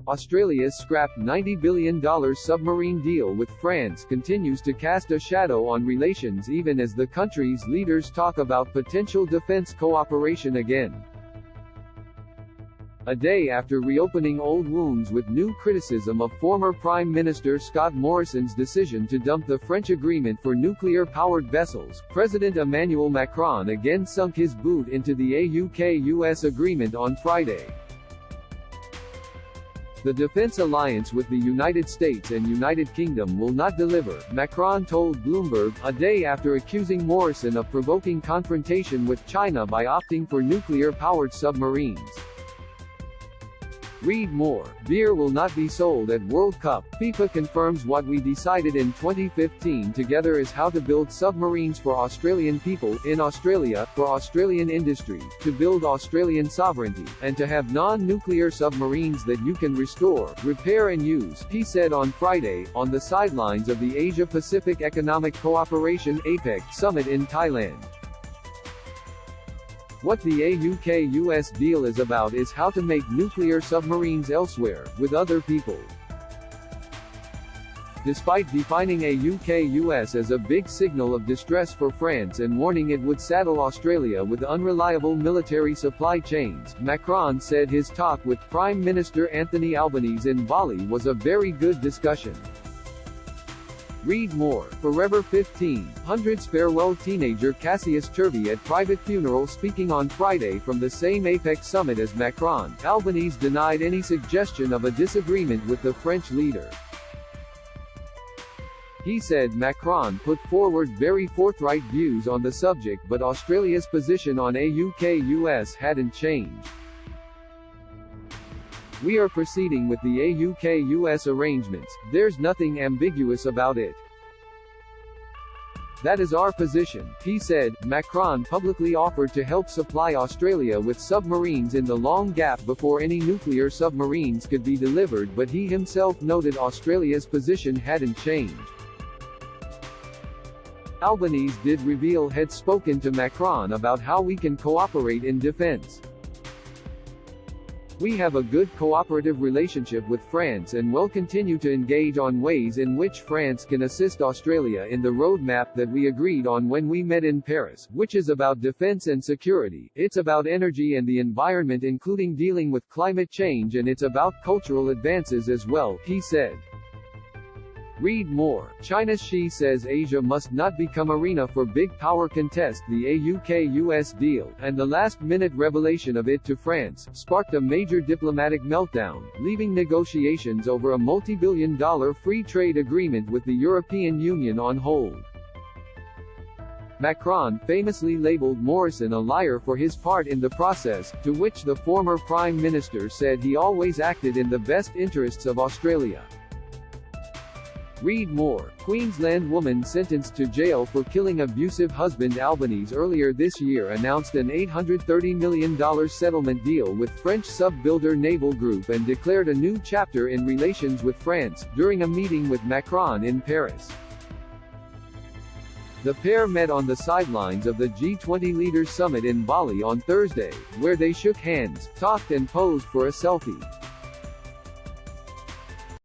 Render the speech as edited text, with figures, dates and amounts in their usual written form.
Australia's scrapped $90 billion submarine deal with France continues to cast a shadow on relations even as the country's leaders talk about potential defense cooperation again. A day after reopening old wounds with new criticism of former Prime Minister Scott Morrison's decision to dump the French agreement for nuclear-powered vessels, President Emmanuel Macron again sunk his boot into the AUKUS agreement on Friday. The defense alliance with the United States and United Kingdom will not deliver, Macron told Bloomberg, a day after accusing Morrison of provoking confrontation with China by opting for nuclear-powered submarines. Read more. Beer will not be sold at World Cup. FIFA confirms what we decided in 2015 together is how to build submarines for Australian people, in Australia, for Australian industry, to build Australian sovereignty, and to have non-nuclear submarines that you can restore, repair and use, he said on Friday, on the sidelines of the Asia-Pacific Economic Cooperation (APEC) summit in Thailand. What the AUKUS deal is about is how to make nuclear submarines elsewhere, with other people. Despite defining AUKUS as a big signal of distress for France and warning it would saddle Australia with unreliable military supply chains, Macron said his talk with Prime Minister Anthony Albanese in Bali was a very good discussion. Read more. Forever 15, Hundreds farewell teenager Cassius Turvey at private funeral. Speaking on Friday from the same APEC summit as Macron, Albanese denied any suggestion of a disagreement with the French leader. He said Macron put forward very forthright views on the subject but Australia's position on AUKUS hadn't changed. We are proceeding with the AUKUS arrangements, there's nothing ambiguous about it. That is our position, he said. Macron publicly offered to help supply Australia with submarines in the long gap before any nuclear submarines could be delivered, but he himself noted Australia's position hadn't changed. Albanese did reveal had spoken to Macron about how we can cooperate in defense. We have a good cooperative relationship with France and will continue to engage on ways in which France can assist Australia in the roadmap that we agreed on when we met in Paris, which is about defense and security, it's about energy and the environment including dealing with climate change, and it's about cultural advances as well, he said. Read more. China's Xi says Asia must not become arena for big power contest. The AUKUS deal, and the last-minute revelation of it to France, sparked a major diplomatic meltdown, leaving negotiations over a multi-billion-dollar free trade agreement with the European Union on hold. Macron famously labeled Morrison a liar for his part in the process, to which the former Prime Minister said he always acted in the best interests of Australia. Read more. Queensland woman sentenced to jail for killing abusive husband. Albanese earlier this year announced an $830 million settlement deal with French sub-builder Naval Group and declared a new chapter in relations with France, during a meeting with Macron in Paris. The pair met on the sidelines of the G20 Leaders Summit in Bali on Thursday, where they shook hands, talked and posed for a selfie.